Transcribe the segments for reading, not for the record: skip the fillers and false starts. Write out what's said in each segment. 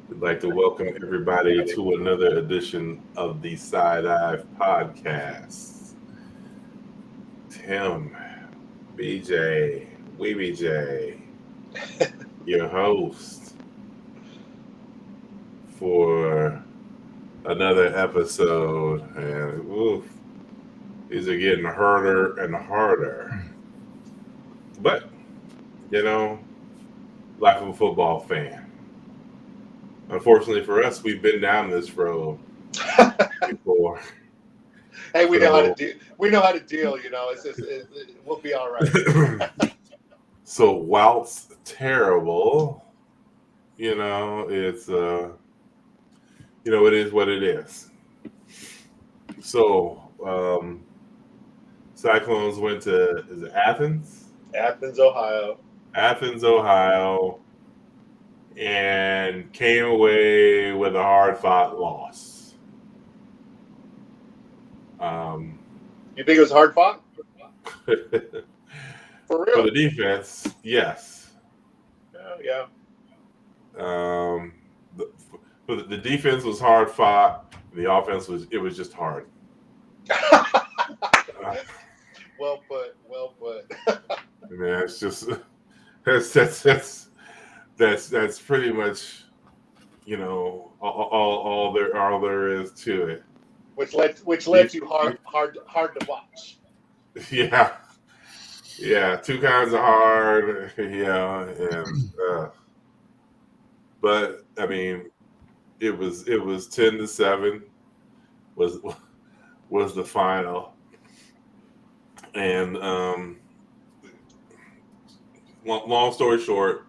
We'd like to welcome everybody to another edition of the Side Eye Podcast. Tim, BJ, WeeBJ, your host for another episode. And these are getting harder and harder. But, you know, life of a football fan. Unfortunately for us, we've been down this road before. Hey, we know how to So deal. We know how to deal. We'll be all right. So whilst terrible, it's it is what it is. So Cyclones went to is it Athens? Athens, Ohio. Athens, Ohio, and came away with a hard fought loss. Um, You think it was hard fought? for For real? the defense, yes. Yeah. Um, the, the defense was hard fought. The offense was just hard. Uh, Well put. Well put. Man, it's just that's pretty much all there is to it. Which led You- to you- hard to watch. yeah, yeah, two kinds of hard, yeah, and but I mean, it was 10-7 was was the final, and long story short,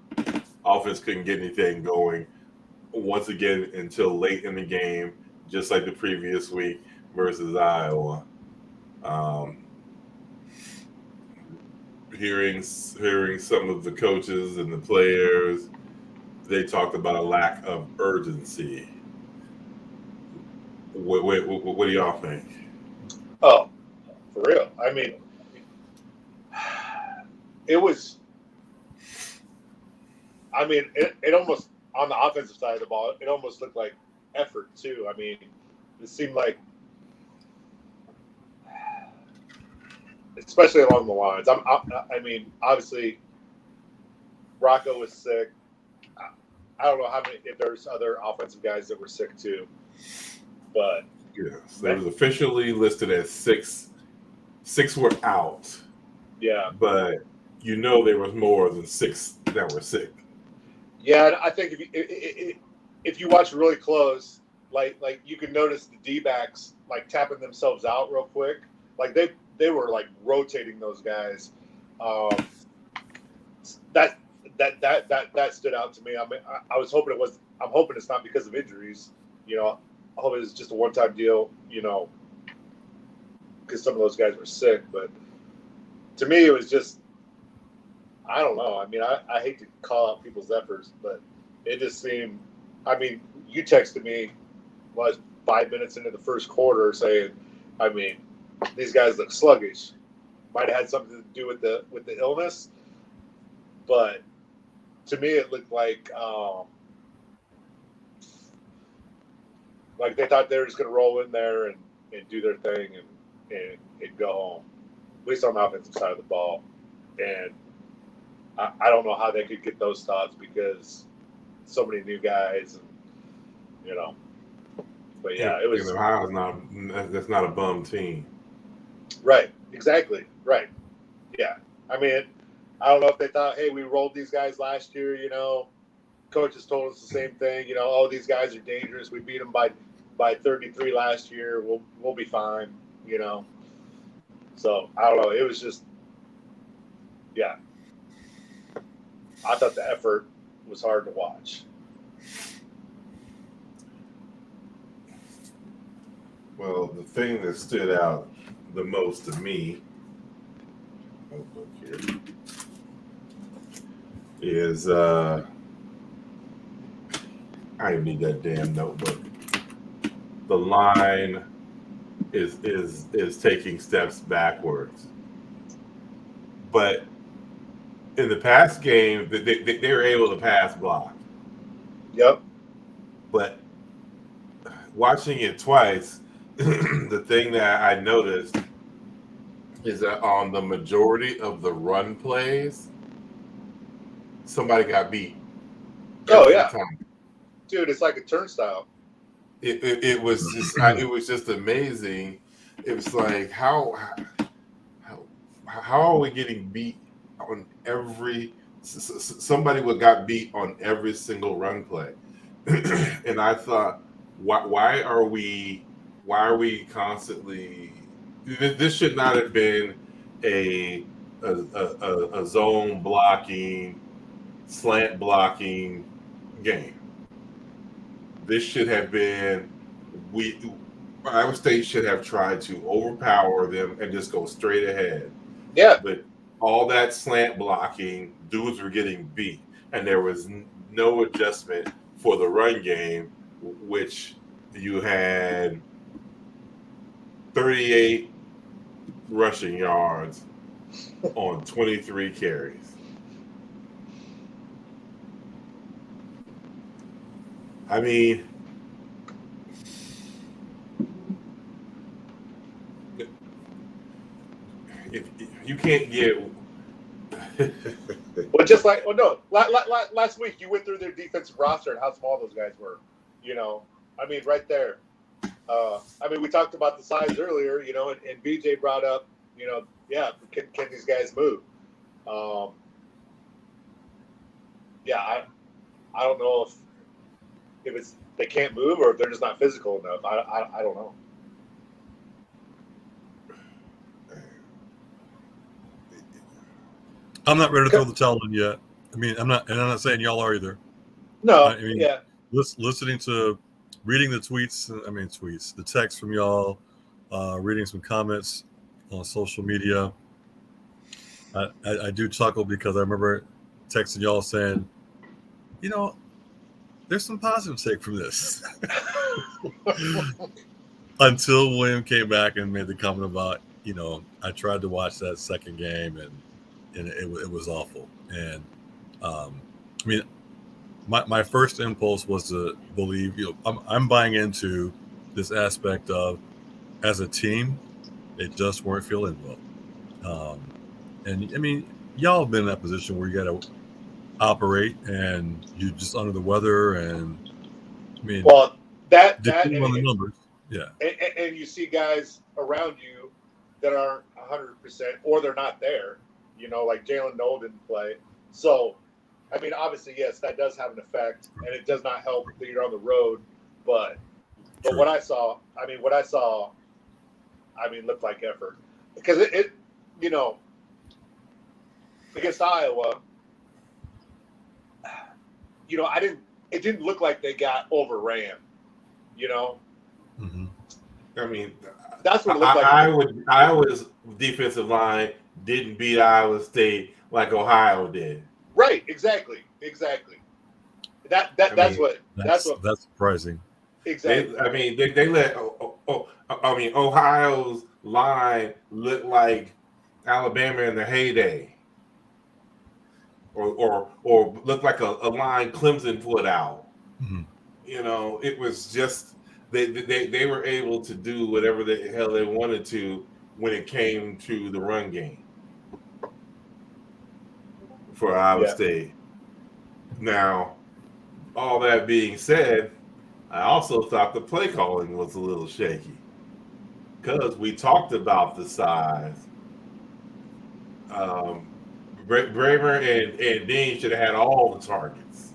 offense couldn't get anything going once again until late in the game, just like the previous week versus Iowa. Um, hearing some of the coaches and the players, they talked about a lack of urgency. What do y'all think? Oh, for real. I mean, it was. I mean, it almost on the offensive side of the ball. It almost looked like effort too. I mean, it seemed like, especially along the lines. I mean, obviously, Rocco was sick. I don't know how many if there's other offensive guys that were sick too, but Yes, they was officially listed as six. Six were out, yeah, but there was more than six that were sick. yeah. And I think if you watch really close, like you can notice the D backs like tapping themselves out real quick. Like they were like rotating those guys. Um, that that stood out to me. I mean, I was hoping it was. I'm hoping it's not because of injuries. I hope it's just a one time deal. Because some of those guys were sick. But to me, it was just I don't know. I mean, I hate to call out people's efforts, but it just seemed. I mean, you texted me was 5 minutes into the first quarter saying, I mean, these guys look sluggish. Might have had something to do with the illness, but to me, it looked like they thought they were just going to roll in there and do their thing and go home. At least on the offensive side of the ball, and I don't know how they could get those thoughts because so many new guys, and you know. But yeah, it And was Ohio's that's not a bum team. right. Exactly right. Yeah, I mean, I don't know if they thought, hey, we rolled these guys last year. Coaches told us the same thing. Oh, these guys are dangerous. We beat them by 33 last year. We'll be fine. So I don't know. It was just yeah. I thought the effort was hard to watch. Well, the thing that stood out the most to me, look here, is I didn't need that damn notebook. The line is taking steps backwards, but in the past game, they were able to pass block. Yep. But watching it twice, the thing that I noticed is that on the majority of the run plays, somebody got beat Oh every yeah, time. dude, it's like a turnstile. It was just it was just amazing. It was like how how are we getting beat on every somebody would got beat on every single run play, and I thought, why are we constantly? This should not have been a a zone blocking, slant blocking game. This should have been we Iowa State should have tried to overpower them and just go straight ahead. Yeah, But all that slant blocking, dudes were getting beat, and there was no adjustment for the run game, which you had 38 rushing yards on 23 carries. I mean, if you can't get well, just like no, last week you went through their defensive roster and how small those guys were. You know, I mean, right there. I mean, we talked about the size earlier. You know, and BJ brought up, you know, yeah, can these guys move? Um, yeah, I don't know if it's they can't move or if they're just not physical enough. I don't know. I'm not ready to throw the towel in yet. I mean, I'm not saying y'all are either. No, I mean, yeah, listening to, reading the tweets. I mean, the text from y'all, reading some comments on social media. I do chuckle because I remember texting y'all saying, you know, there's some positive take from this. Until William came back and made the comment about, you know, I tried to watch that second game and it was awful. And I mean, my first impulse was to believe, you know, I'm buying into this aspect of, as a team, they just weren't feeling well. And I mean, y'all have been in that position where you got to operate and you just under the weather. And I mean, well, that depending on the numbers, yeah, and you see guys around you that aren't 100% or they're not there. You know, like Jalen Noel didn't play, so I mean, obviously, yes, that does have an effect, and it does not help that you're on the road. But true. what I saw, I mean, looked like effort because it you know, against Iowa, you know, it didn't look like they got overran. You know, Mm-hmm. I mean, that's what it looked like. Iowa's defensive line didn't beat Iowa State like Ohio did. Right, exactly. I That's mean, what That's surprising. exactly. they let I mean Ohio's line look like Alabama in their heyday, or look like a line Clemson put out. Mm-hmm. You know, it was just they were able to do whatever the hell they wanted to when it came to the run game for Iowa Yeah. State. Now, all that being said, I also thought the play calling was a little shaky because we talked about the size. Um, Braver and Dean should have had all the targets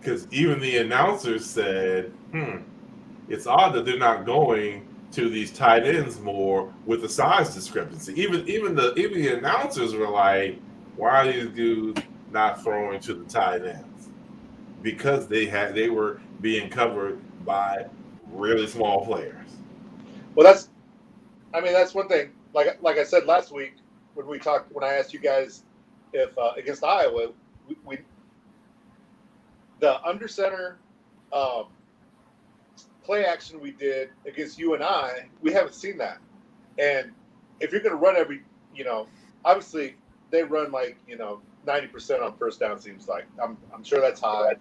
because even the announcers said, it's odd that they're not going to these tight ends more with the size discrepancy. Even the announcers were like, why are these dudes not throwing to the tight ends? Because they were being covered by really small players. Well, that's one thing. Like I said last week when I asked you guys if against Iowa, we the under center play action we did against you and we haven't seen that. And if you're going to run you know, obviously they run like, you know, 90% on first down seems like. I'm sure that's high.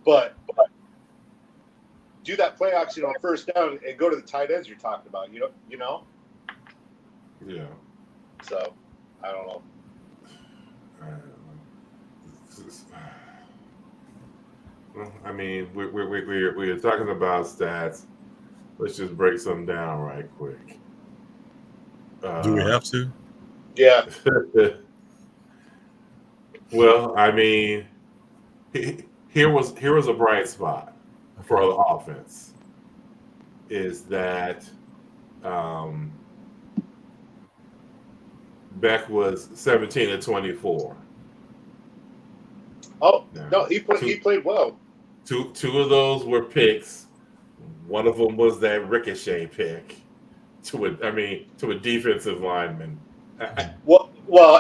But do that play action on first down and go to the tight ends you're talking about. You know. Yeah. So I don't know. Well, I mean, we're talking about stats. Let's just break some down right quick. Do we have to? Yeah. Well, I mean, here was a bright spot for the offense. Is that Beck was 17 of 24. Oh Now, no, he played well. Two of those were picks. One of them was that ricochet pick to a defensive lineman. Well,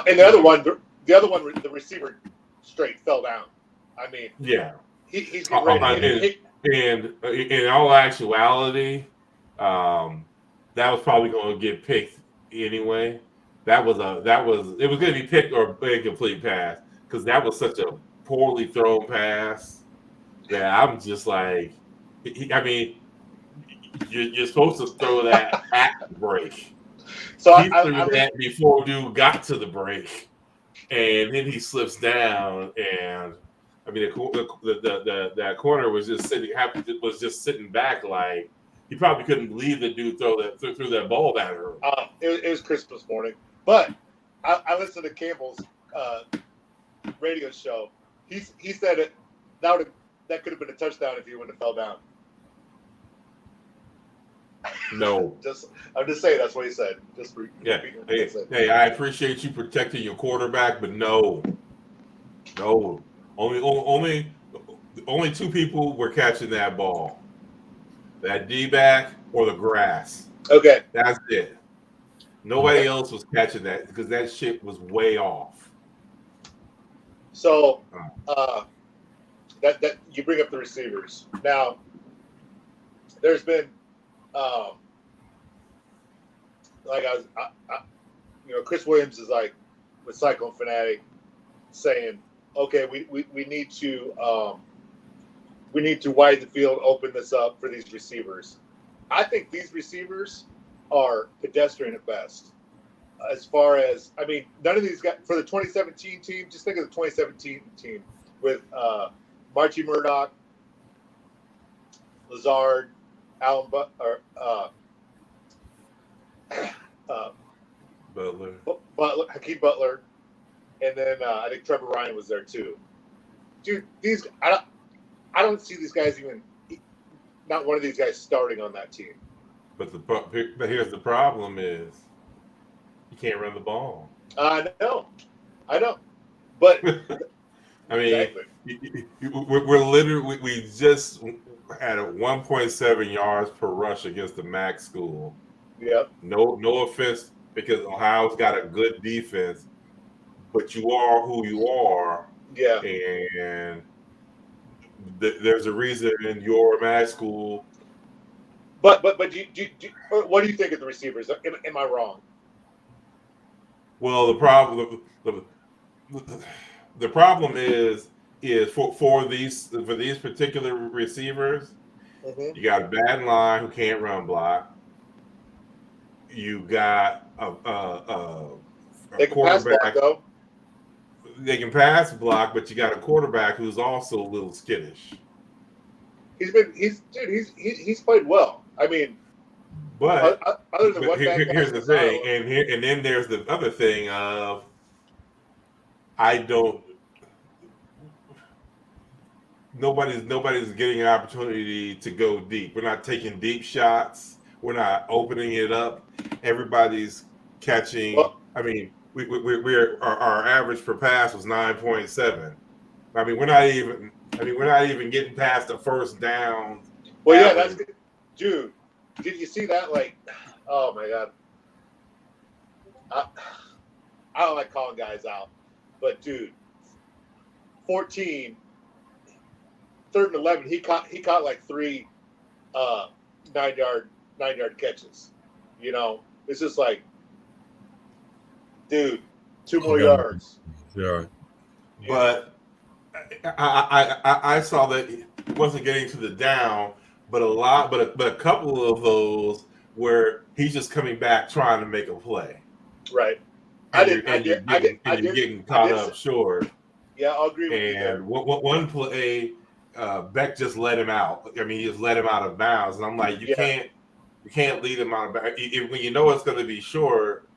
and the other one, the receiver straight fell down. I mean, Yeah, he's getting ready. And in all actuality, that was probably going to get picked anyway. It was going to be picked or a incomplete pass because that was such a poorly thrown pass that I'm just like, I mean, you're supposed to throw that at the break. So he threw that before dude got to the break, and then he slips down, and I mean that corner was just sitting back like he probably couldn't believe the dude threw that ball that early. It was Christmas morning, but I listened to Campbell's radio show. He said that could have been a touchdown if he wouldn't have fell down. No, I'm just saying that's what he said. Hey, I appreciate you protecting your quarterback, but no, only two people were catching that ball: that D-back or the grass. Okay, that's it. Nobody else was catching that because that shit was way off. So, that you bring up the receivers. Now, there's been, Chris Williams is like with Cyclone Fanatic saying, okay, we need to widen the field, open this up for these receivers. I think these receivers are pedestrian at best. As far as, I mean, none of these guys, for the 2017 team, just think of the 2017 team with Marchie Murdoch, Lazard, Alan Butler, Hakeem Butler, and then I think Trevor Ryan was there too. Dude, I don't see these guys even, not one of these guys starting on that team. But here's the problem is you can't run the ball. I know, but I mean, exactly. We're literally we just had a 1.7 yards per rush against the MAC school. Yep. No offense, because Ohio's got a good defense, but you are who you are. Yeah. And there's a reason in your MAC school. But what do you think of the receivers? Am I wrong? Well, the problem is for these particular receivers, mm-hmm. You got a bad line who can't run block. You got a they can pass block though. They can pass block, but you got a quarterback who's also a little skittish. He's played well. I mean, but other than here's the thing, and then there's the other thing of nobody's getting an opportunity to go deep. We're not taking deep shots. We're not opening it up. Everybody's catching. Well, I mean, our average per pass was 9.7. I mean, we're not even getting past the first down. Well, yeah, that's good. Dude, did you see that? Like, oh my God. I don't like calling guys out, but dude, 14, 3rd and 11, he caught like 3 9-yard catches. You know, it's just like, dude, 2 more yards. Yeah. But I saw that he wasn't getting to the down, but a couple of those where he's just coming back trying to make a play, Right. and I you're did. getting I caught did. up short. Yeah, I'll agree with you there. And one play, Beck just let him out. I mean, he just let him out of bounds, and I'm like, Yeah. you can't lead him out of bounds. When you know it's going to be short,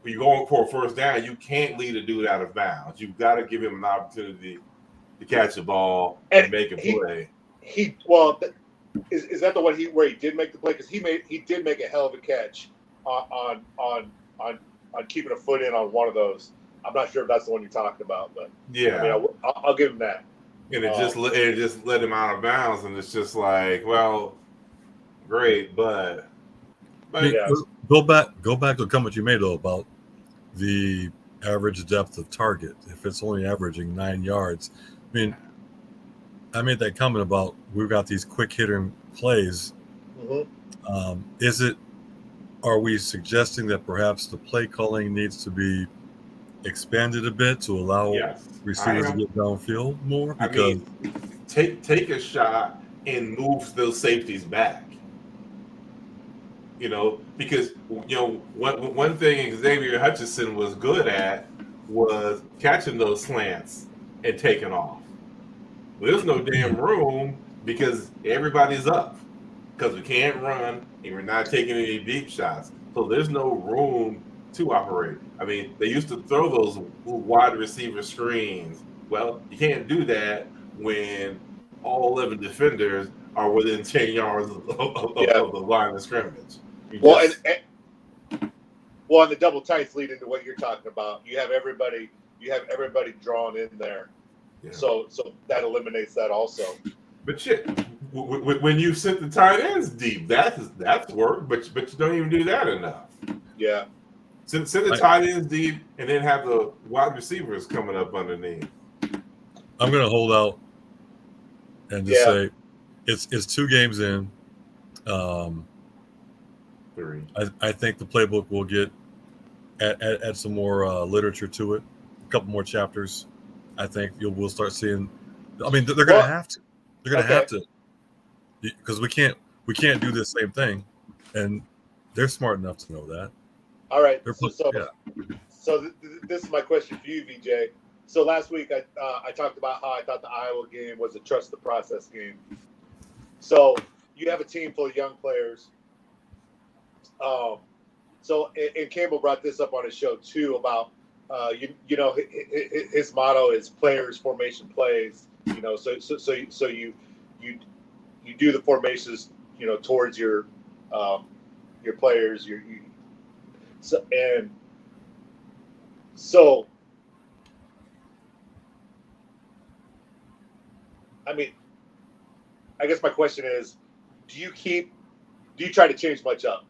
when you're going for a first down, you can't lead a dude out of bounds. You've got to give him an opportunity to catch the ball And and make a play. Is that the one where he did make the play? Because he did make a hell of a catch on keeping a foot in on one of those. I'm not sure if that's the one you're talking about, but Yeah, I mean, I'll give him that. and it just let him out of bounds, and it's just like, well, great, but I mean, Yeah. go back to a comment you made though about the average depth of target. If it's only averaging 9 yards, I mean, I made that comment about we've got these quick hitter plays. Is it? Are we suggesting that perhaps the play calling needs to be expanded a bit to allow yes, receivers to get downfield more? I Because mean, take a shot and move those safeties back. Because one thing Xavier Hutchinson was good at was catching those slants and taking off. Well, there's no damn room because everybody's up because we can't run and we're not taking any deep shots. So there's no room to operate. I mean, they used to throw those wide receiver screens. Well, you can't do that when all 11 defenders are within 10 yards of the line of scrimmage. And the double tights lead into what you're talking about. You have everybody drawn in there. Yeah. So that eliminates that also. But shit, when you sent the tight ends deep, that's work. But you don't even do that enough. Yeah. Send the tight ends deep, and then have the wide receivers coming up underneath. I'm going to hold out and just say it's 2 games in. 3. I think the playbook will get add some more literature to it, a couple more chapters. I think we'll start seeing. I mean, they're going to have to. They're going to have to, because we can't do the same thing, and they're smart enough to know that. All right. So this is my question for you, VJ. So last week I talked about how I thought the Iowa game was a trust the process game. So you have a team full of young players. And Campbell brought this up on his show too about his motto is players, formation, plays. So you do the formations towards your players. So I mean, I guess my question is, do you try to change much up?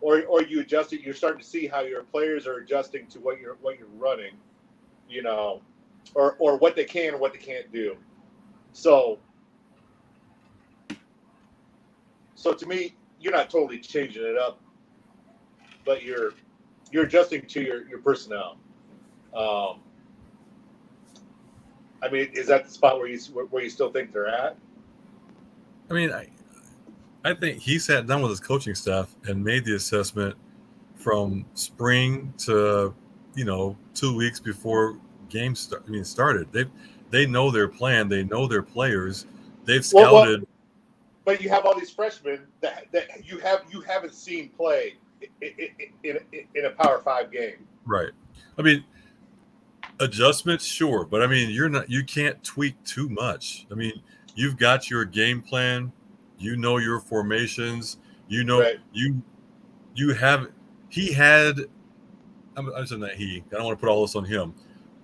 Or you adjust it. You're starting to see how your players are adjusting to what you're running, or what they can and what they can't do. So to me, you're not totally changing it up, but you're adjusting to your personnel. I mean, is that the spot where you still think they're at? I mean, I think he sat down with his coaching staff and made the assessment from spring to 2 weeks before games started. They know their plan. They know their players. They've scouted. But you have all these freshmen that you haven't seen play in a Power 5 game. Right. I mean, adjustments, sure, but I mean, you can't tweak too much. I mean, you've got your game plan. You know your formations. Right. He had. I'm saying that I don't want to put all this on him.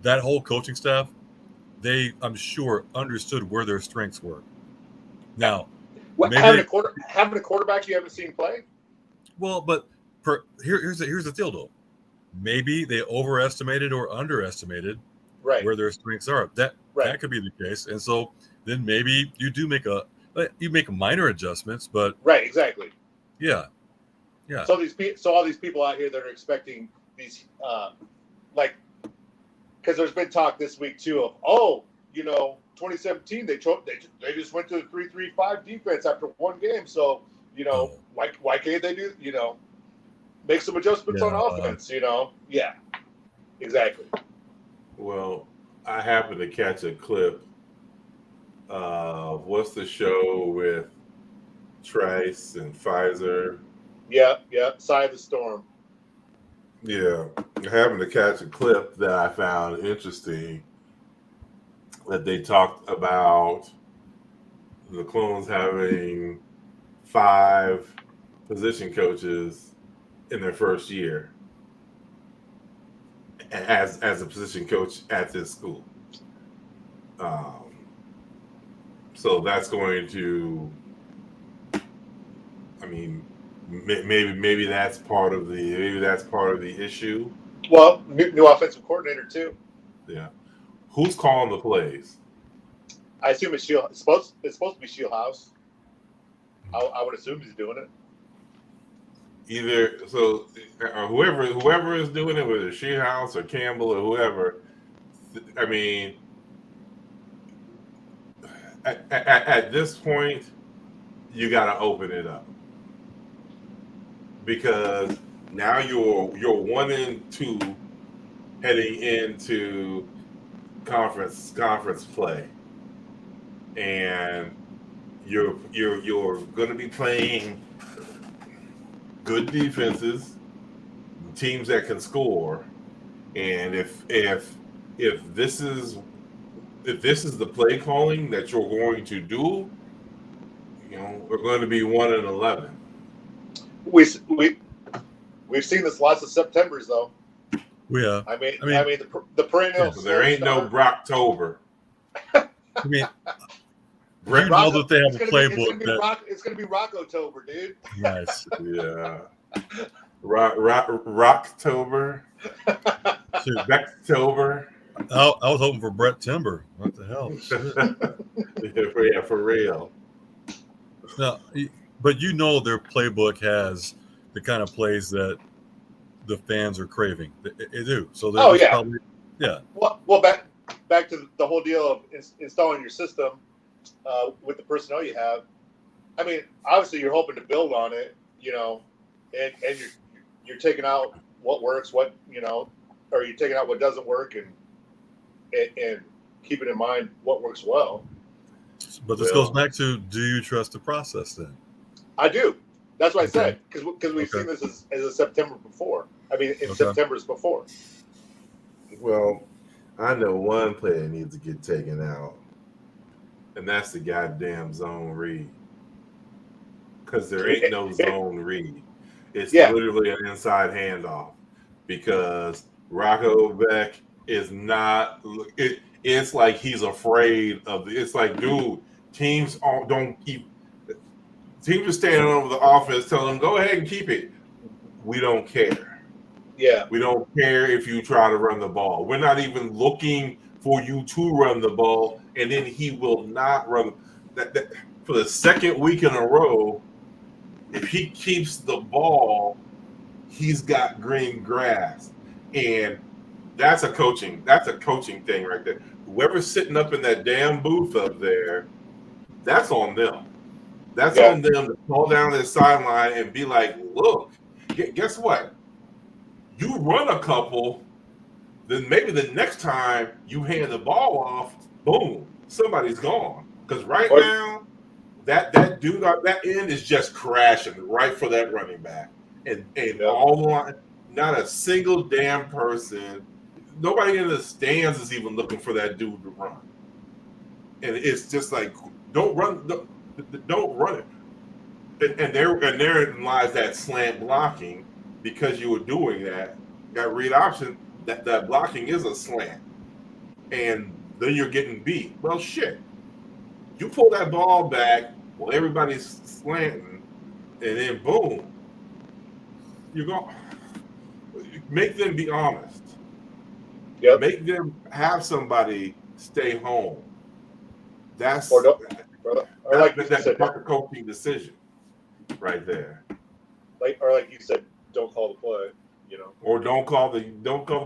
That whole coaching staff, I'm sure, understood where their strengths were. Now, having a quarterback you haven't seen play. Well, but here's the deal though. Maybe they overestimated or underestimated where their strengths are. That could be the case, and so then maybe you do make minor adjustments, but exactly. Yeah. So all these people out here that are expecting these, because there's been talk this week too of 2017 they just went to the 3-3-5 defense after one game. So why can't they do make some adjustments on offense? Yeah, exactly. Well, I happened to catch a clip of what's the show with Trice and Pfizer. Yeah, Side of the Storm. Yeah, I happened to catch a clip that I found interesting that they talked about the Clones having 5 position coaches in their first year as a position coach at this school. So that's going to, I mean, maybe that's part of the issue. Well, new offensive coordinator too. Yeah, who's calling the plays? I assume it's supposed to be Shieldhouse. I would assume he's doing it. Either so, whoever is doing it, whether it's Shieldhouse or Campbell or whoever. I mean, at this point, you got to open it up because now you're 1-2 heading into conference play, and you're going to be playing good defenses, teams that can score, and if this is the play calling that you're going to do, we're going to be 1-11. We've seen this lots of Septembers though. Yeah. I mean the perennial. Yeah, there ain't no Brocktober. I mean, you know that they have a playbook. It's going to be Rockotober, dude. Nice. Yeah. Rocktober. Becktober. I was hoping for Brett Timber. What the hell? Yeah, for real. No, but their playbook has the kind of plays that the fans are craving. They do. So probably, yeah. Well, back to the whole deal of installing your system with the personnel you have. I mean, obviously you're hoping to build on it, and you're taking out what works, or you're taking out what doesn't work, and keeping in mind what works well. But this goes back to, do you trust the process then? I do. That's what I said, because we've seen this as a September before. I mean, in September's before. Well, I know one player needs to get taken out, and that's the goddamn zone read. Because there ain't no zone read. It's literally an inside handoff. Because Rocco Beck is not. It's like he's afraid of. It's like, dude, teams don't keep. Teams are standing over the offense, telling them, "Go ahead and keep it." We don't care. Yeah, we don't care if you try to run the ball. We're not even looking for you to run the ball, and then he will not run. That for the second week in a row. If he keeps the ball, he's got green grass, and that's a coaching thing right there. Whoever's sitting up in that damn booth up there, that's on them. That's on them to fall down the sideline and be like, look, guess what? You run a couple, then maybe the next time you hand the ball off, boom, somebody's gone. Because right now, that dude on that end is just crashing right for that running back. And all the line, not a single damn person, nobody in the stands is even looking for that dude to run. And it's just like, don't run it. And therein lies that slant blocking, because you were doing that read option, that blocking is a slant. And then you're getting beat. Well, shit. You pull that ball back while everybody's slanting, and then boom, you're going. Make them be honest. Yep. Make them have somebody stay home. That's like a coaching decision right there. Like you said, don't call the play. Or don't call the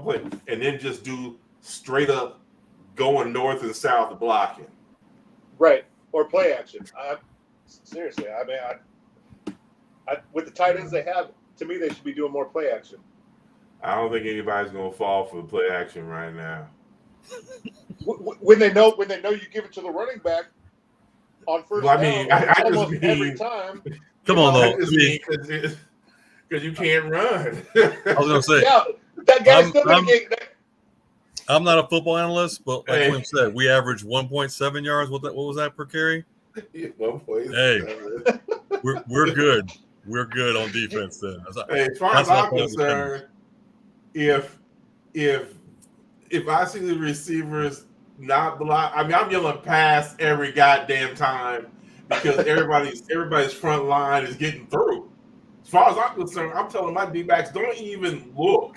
play, and then just do straight up going north and south blocking. Right. Or play action. Seriously, I mean, with the tight ends they have, to me, they should be doing more play action. I don't think anybody's going to fall for the play action right now. When they know you give it to the running back on first down, I almost just mean, every time. Come on, though. I just mean because you can't run. I was going to say, Yeah, that guy's still going to get. I'm not a football analyst, but like Hey. Quinn said, we average 1.7 yards. What was that per carry? 1.7. Hey, we're good. We're good on defense then. Hey, as far as I'm concerned, if I see the receivers not block, I mean, I'm yelling pass every goddamn time because everybody's front line is getting through. As far as I'm concerned, I'm telling my D-backs, don't even look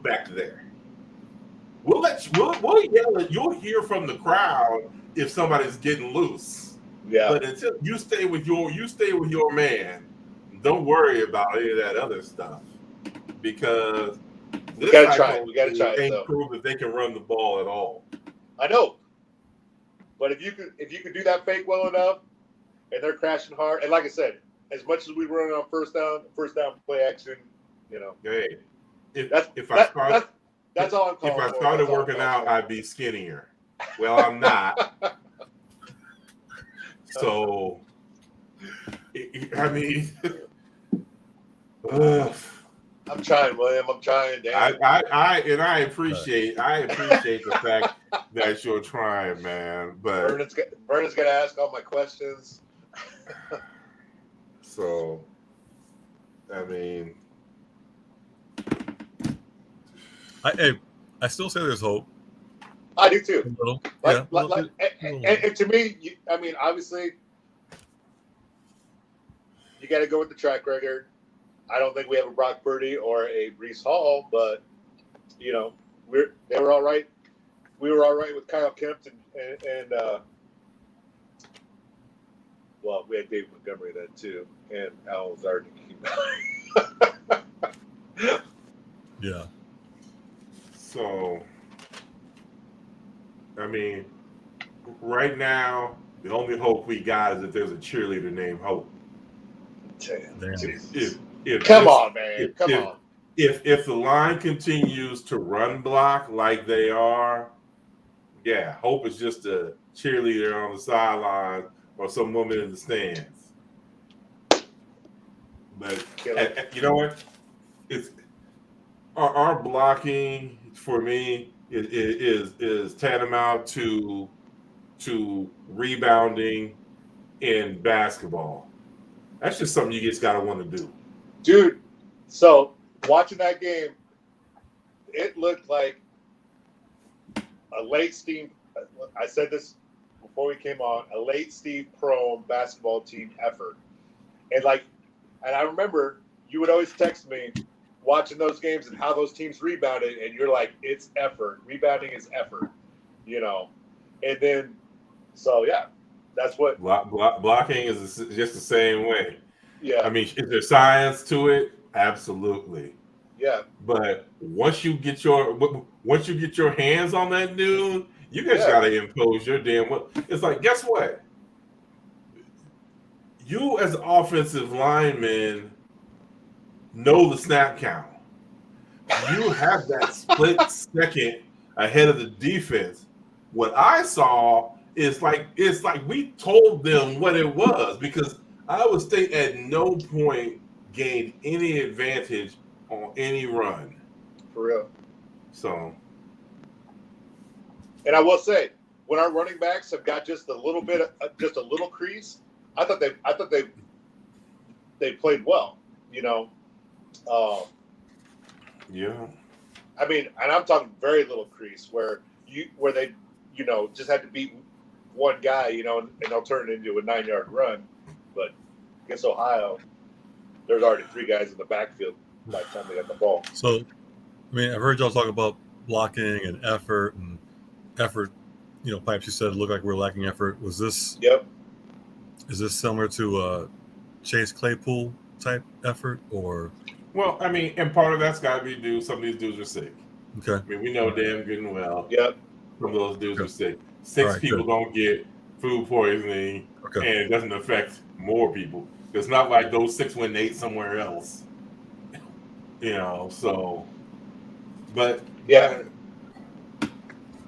back there. We'll yell it. You'll hear from the crowd if somebody's getting loose. Yeah. But until you stay with your man, don't worry about any of that other stuff because we gotta try it. We gotta try it. Ain't prove that they can run the ball at all. I know, but if you could do that fake well enough, and they're crashing hard, and like I said, as much as we run on first down play action, Hey, that's all I'm calling for. If I started working out, I'd be skinnier. Well, I'm not. So, I mean, I'm trying, William. I'm trying, Dan. I appreciate the fact that you're trying, man. But Vernon's gonna ask all my questions. So, I mean, I still say there's hope. I do too. A little. And to me, I mean, obviously, you got to go with the track record. I don't think we have a Brock Purdy or a Breece Hall, but they were all right. We were all right with Kyle Kemp and well, we had David Montgomery then too, and Al Lazard. Yeah. So, I mean, right now, the only hope we got is if there's a cheerleader named Hope. Come on, man. Come on. If the line continues to run block like they are, yeah, Hope is just a cheerleader on the sideline or some woman in the stands. But you know what? It's our blocking for me is tantamount to rebounding in basketball. That's just something you just gotta want to do, dude. So watching that game, it looked like a late Steve. I said this before we came on. A late Steve Prohm basketball team effort, and I remember you would always text me watching those games and how those teams rebounded, and you're like, it's effort. Rebounding is effort, And then, so yeah, that's what blocking is just the same way. Yeah. I mean, is there science to it? Absolutely. Yeah. But once you get your hands on that dude, you guys gotta impose your damn will. It's like, guess what? You as an offensive lineman know the snap count. You have that split second ahead of the defense. What I saw is it's like we told them what it was, because Iowa State at no point gained any advantage on any run. For real. So, and I will say, when our running backs have got just a little bit, just a little crease, I thought they played well. Yeah. I mean, and I'm talking very little crease where they just had to beat one guy, and they'll turn it into a 9-yard run. But against Ohio, there's already 3 guys in the backfield by the time they got the ball. So, I mean, I've heard y'all talk about blocking and effort. Pipes, you said it looked like we're lacking effort. Was this? Yep. Is this similar to Chase Claypool type effort, or? Well, I mean, and part of that's got to be due. Some of these dudes are sick. Okay. I mean, we know damn good and well Yep. from those dudes who Okay. said 6 right, people good. don't get food poisoning Okay. and it doesn't affect more people. It's not like those 6 went and ate somewhere else. So, but Yeah.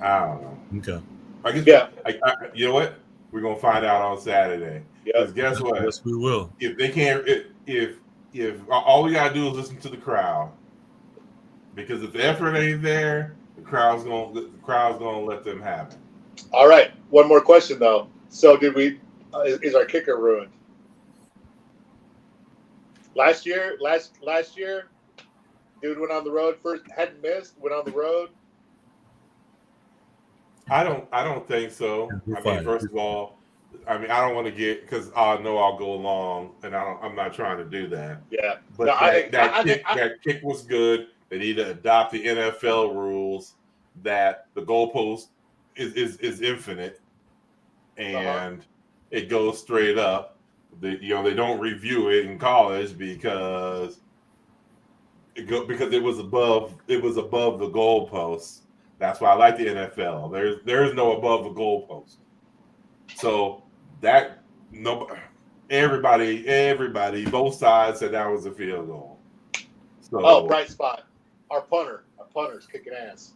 I don't know. Okay. I guess Yeah. you know what? We're gonna find out on Saturday. Because Yep. guess what? Yes, we will. If they can't, if all we gotta do is listen to the crowd, because if the effort ain't there, the crowd's gonna let them have it. All right. One more question though. So did we? Is our kicker ruined? Last year, dude went on the road first, hadn't missed, went on the road. I don't think so. We're I mean, fine. first of all, I don't want to get, because I know I'll go along, and I'm not trying to do that. Yeah. But No, that kick was good. They need to adopt the NFL rules that the goalpost is infinite and it goes straight up. They don't review it in college because it was above the goalpost. That's why I like the NFL. There's no above the goalpost. So that no everybody both sides said that was a field goal. So bright spot. Our punter's kicking ass.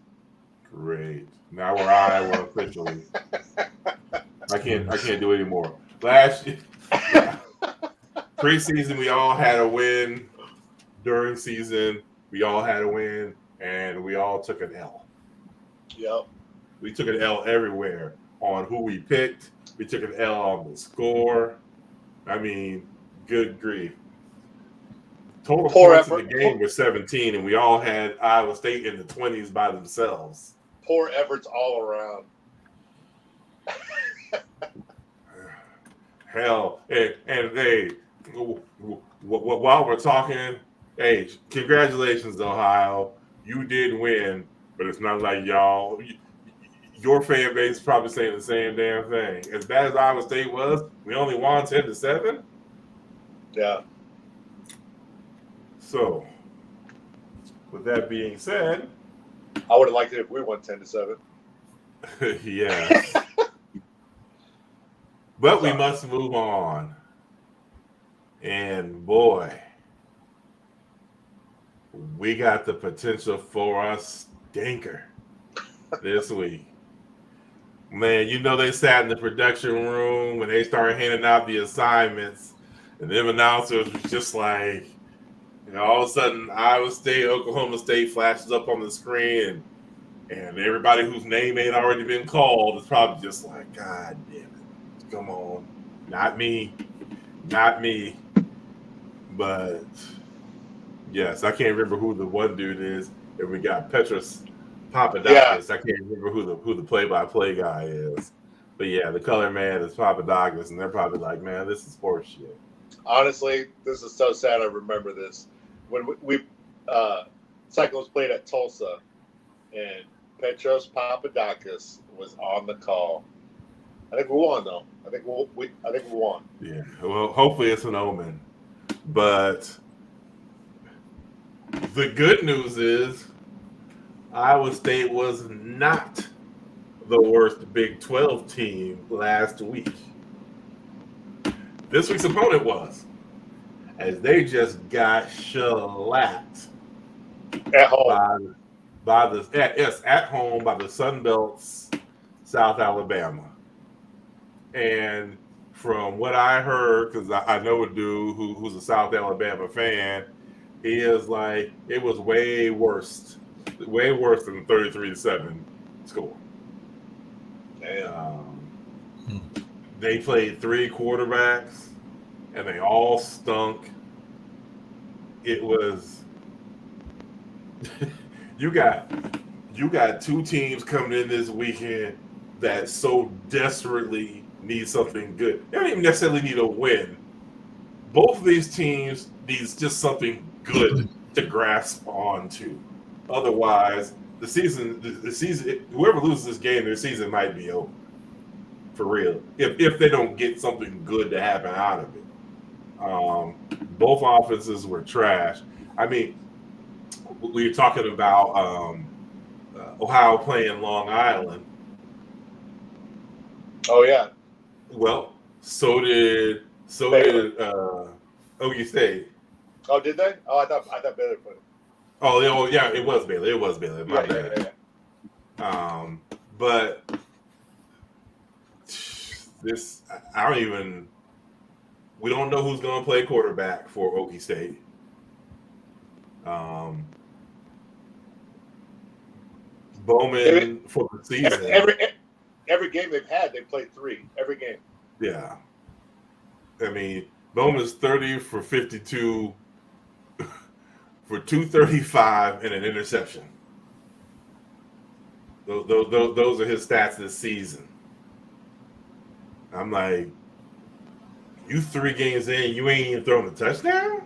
great. Now we're Iowa officially. I can't do it anymore. Last year, preseason, we all had a win. During season, we all had a win, and we all took an L. Yep. We took an L everywhere on who we picked. We took an L on the score. I mean, good grief. Total points in the game were 17, and we all had Iowa State in the 20s by themselves. Poor efforts all around. Hell, and hey, while we're talking, hey, congratulations, Ohio. You did win, but it's not like y'all. Your fan base is probably saying the same damn thing. As bad as Iowa State was, we only won 10-7. Yeah. So, with that being said, I would have liked it if we won 10-7. yes. But we must move on. And boy, we got the potential for a stinker this week. Man, they sat in the production room when they started handing out the assignments, and them announcers was just like, all of a sudden, Iowa State, Oklahoma State flashes up on the screen, and everybody whose name ain't already been called is probably just like, God damn it. Come on. Not me. But yes, I can't remember who the one dude is. And we got Petros Papadakis. Yeah. I can't remember who the play-by-play guy is. But yeah, the color man is Papadakis, and they're probably like, man, this is horseshit. Honestly, this is so sad. I remember this. When we Cyclones played at Tulsa, and Petros Papadakis was on the call. I think we won, though. I think we won. Yeah. Well, hopefully it's an omen. But the good news is Iowa State was not the worst Big 12 team last week. This week's opponent was, as they just got shellacked at home at home by the Sun Belt's South Alabama. And from what I heard, because I know a dude who's a South Alabama fan, he is like, it was way worse than 33-7 score. Damn. They played 3 quarterbacks, and they all stunk. It was you got 2 teams coming in this weekend that so desperately need something good. They don't even necessarily need a win. Both of these teams needs just something good to grasp onto. Otherwise, the season, whoever loses this game, their season might be over. For real. If they don't get something good to happen out of it. Both offenses were trash. I mean, we were talking about Ohio playing Long Island. Oh yeah. Well, so did Okie State. Oh, did they? Oh, I thought Baylor put it. Oh yeah, it was Baylor. It was Baylor. My bad. Yeah. But this, I don't even. We don't know who's going to play quarterback for Okie State. Bowman for the season. Every game they've had, they played 3. Every game. Yeah. I mean, Bowman's 30 for 52 for 235 and an interception. Those are his stats this season. I'm like, you 3 games in, you ain't even thrown a touchdown?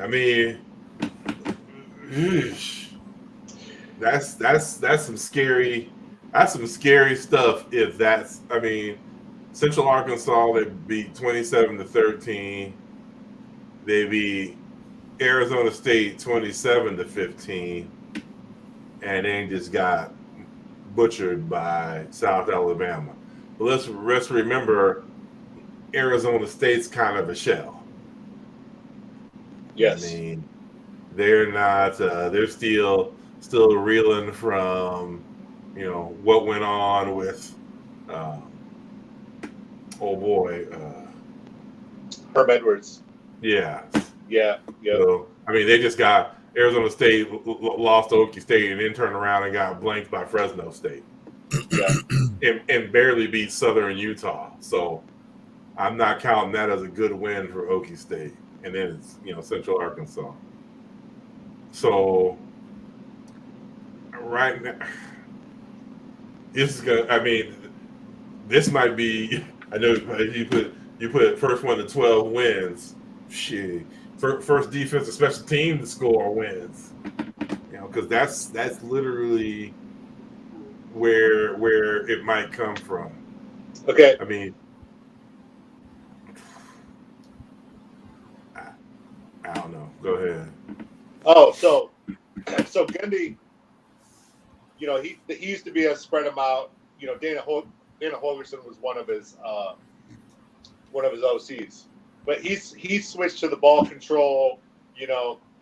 I mean, that's some scary stuff. If that's, I mean, Central Arkansas, they beat 27-13. They beat Arizona State 27-15, and then just got butchered by South Alabama. But let's remember, Arizona State's kind of a shell. Yes. I mean, they're not. They're still reeling from, what went on with, Herm Edwards. Yeah. Yeah. So, I mean, they just got Arizona State lost to Okie State and then turned around and got blanked by Fresno State. Yeah. and barely beat Southern Utah. So I'm not counting that as a good win for Okie State. And then it's, Central Arkansas. So right now, this might be, I know you put first one to 12 wins. Shit. First defensive special team to score wins. Because that's literally where it might come from. Okay. I mean, I don't know. Go ahead. Oh, so Gundy, he used to be a spread them out. Dana Holgerson was one of his OCs, but he switched to the ball control.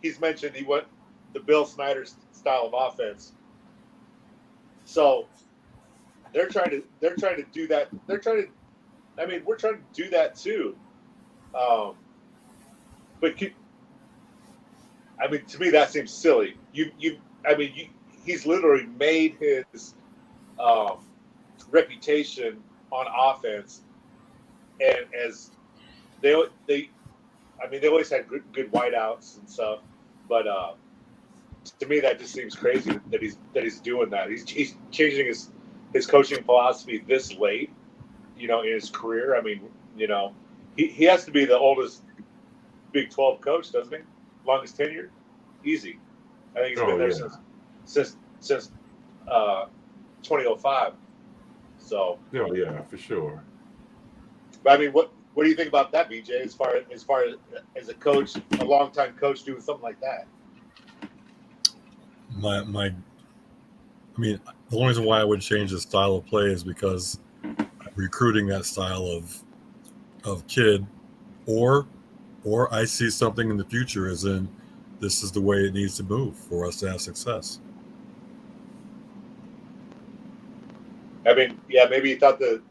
He's mentioned he went the Bill Snyder style of offense. So they're trying to do that. We're trying to do that too. But to me that seems silly. He's literally made his reputation on offense, and as they always had good wideouts and stuff, but to me that just seems crazy that he's doing that. He's changing his coaching philosophy this late, in his career. I mean, he has to be the oldest Big 12 coach, doesn't he? Longest tenure, easy. I think he's been there since 2005. So. Yeah, for sure. But I mean, what do you think about that, BJ? As far as a coach, a longtime coach, doing something like that? The only reason why I would change the style of play is because I'm recruiting that style of kid, or I see something in the future as in this is the way it needs to move for us to have success. I mean, yeah, maybe he thought the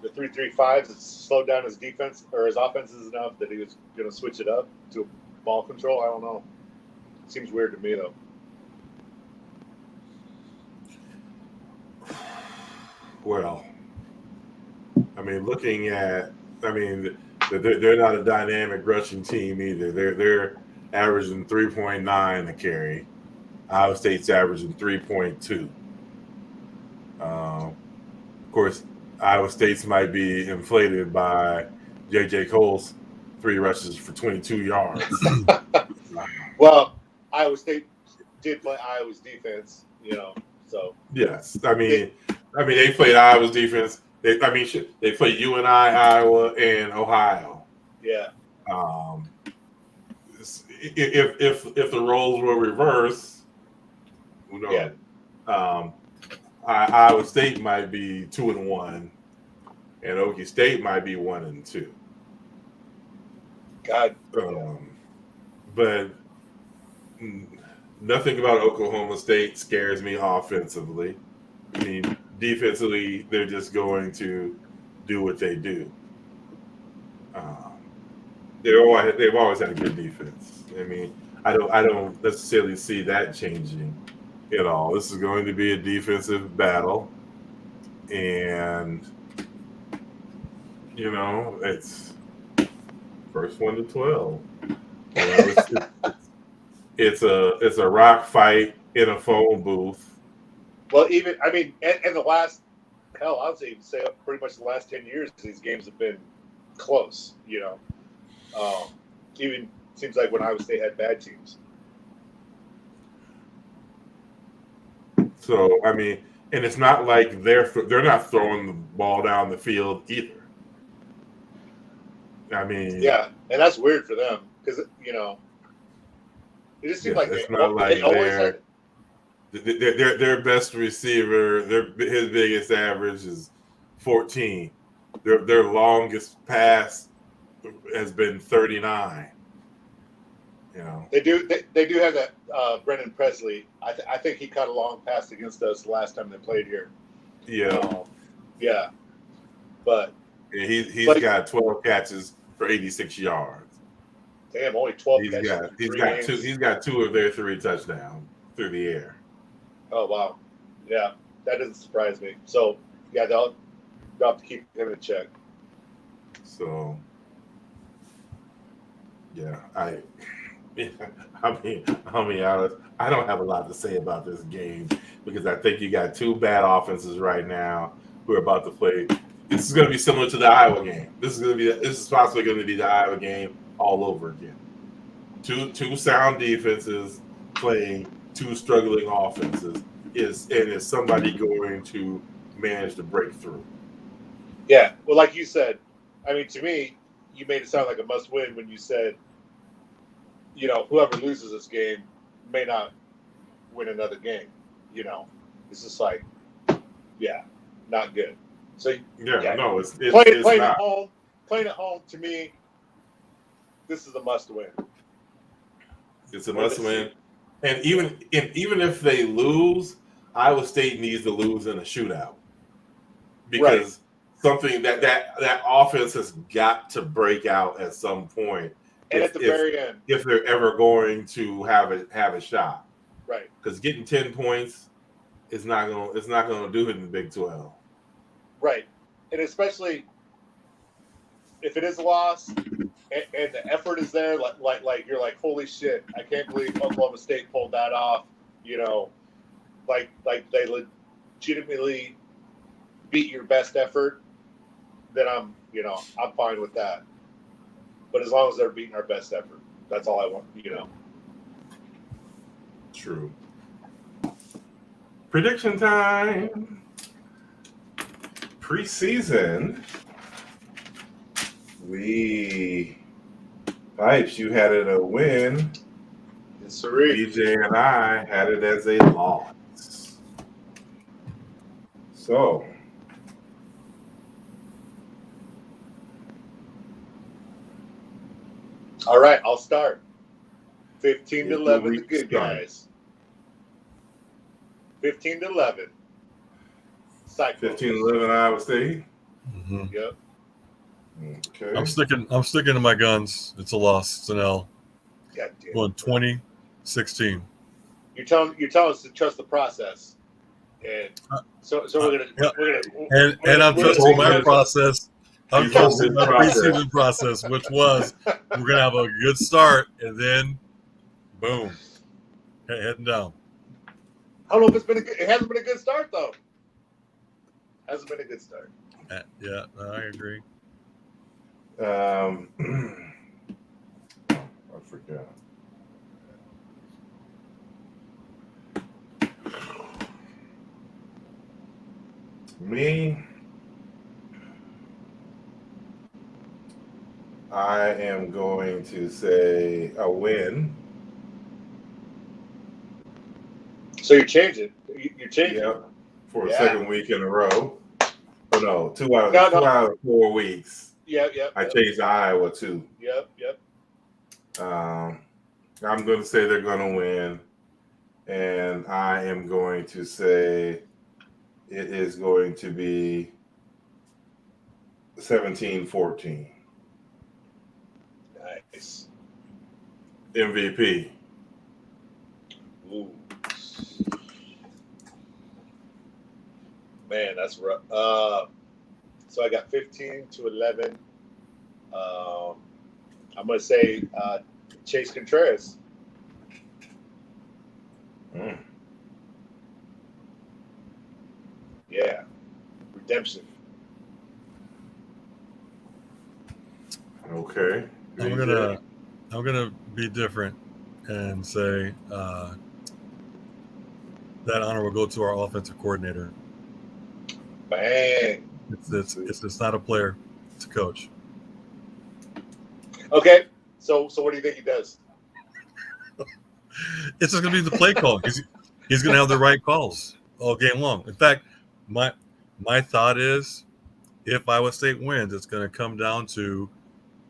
3-3-5s slowed down his defense or his offenses enough that he was going to switch it up to ball control. I don't know. It seems weird to me, though. Well, I mean, they're not a dynamic rushing team either. They're averaging 3.9 a carry. Iowa State's averaging 3.2. Of course, Iowa State's might be inflated by J.J. Cole's 3 rushes for 22 yards. Well, Iowa State did play Iowa's defense, so. Yes. I mean, they played Iowa's defense. They played UNI, Iowa, and Ohio. Yeah. If the roles were reversed, Who knows? Yeah. Iowa State might be 2-1, and Okie State might be 1-2. God. But nothing about Oklahoma State scares me offensively. I mean, defensively, they're just going to do what they do. They've always had a good defense. I mean, I don't necessarily see that changing at all. This is going to be a defensive battle, and it's first 1-12. It's a rock fight in a phone booth. Well, even and the last I would say pretty much the last 10 years, these games have been close. Even seems like when Iowa State had bad teams. So I mean, and it's not like they're not throwing the ball down the field either. I mean, yeah, and that's weird for them because it just seemed like it's not like their best receiver. His biggest average is 14. Their longest pass has been 39. They do have that Brendan Presley. I think he caught a long pass against us the last time they played here. Yeah, yeah, but he's got 12 catches for 86 yards. Damn, only 12 catches. He's got 2 of their 3 touchdowns through the air. Oh wow, yeah, that doesn't surprise me. So yeah, they'll have to keep him in check. So yeah, I'll be honest. I don't have a lot to say about this game because I think you got 2 bad offenses right now who are about to play. This is going to be similar to the Iowa game. This is possibly going to be the Iowa game all over again. Two sound defenses playing 2 struggling offenses. Is somebody going to manage to break through? Yeah, well, like you said, I mean, to me, you made it sound like a must-win when you said, whoever loses this game may not win another game. It's just like, yeah, not good. So no, it's playing not. at home. Playing at home, to me, this is a must-win. It's a must-win, and even if they lose, Iowa State needs to lose in a shootout because something that offense has got to break out at some point. And at the very end, if they're ever going to have a shot, right? Because getting 10 points is not going to do it in the Big 12, right? And especially if it is a loss and the effort is there, like you're like, holy shit, I can't believe Oklahoma State pulled that off. Like they legitimately beat your best effort. Then I'm fine with that. But as long as they're beating our best effort, that's all I want. True. Prediction time. Preseason. Pipes, you had it a win. Yes, sir. DJ and I had it as a loss. So. All right, I'll start. 15-11, the good guys. 15-11. 15-11, Iowa State. Mm-hmm. Yep. Okay. I'm sticking to my guns. It's a loss. It's an L. God damn. Going 20-16. You're telling us to trust the process, and so we're gonna I'm trusting my process. I'm trusting my preseason process, which was we're gonna have a good start, and then boom, heading down. I don't know if it hasn't been a good start though. Hasn't been a good start. Yeah, I agree. I forgot. Me, I am going to say a win. So you're changing. You're changing. Yep. For a Yeah. second week in a row. Oh, no, 2 out No, of no. 2 out of 4 weeks. Yep. I changed to Iowa too. Yep. I'm going to say they're going to win, and I am going to say it is going to be 17-14. Nice. MVP. Ooh. Man, that's rough. So I got 15-11. I'm going to say Chase Contreras. Yeah. Redemption. Okay. I'm gonna be different and say that honor will go to our offensive coordinator. Bang. It's not a player, it's a coach. Okay. So what do you think he does? It's just gonna be the play call. He's gonna have the right calls all game long. In fact, my thought is, if Iowa State wins, it's gonna come down to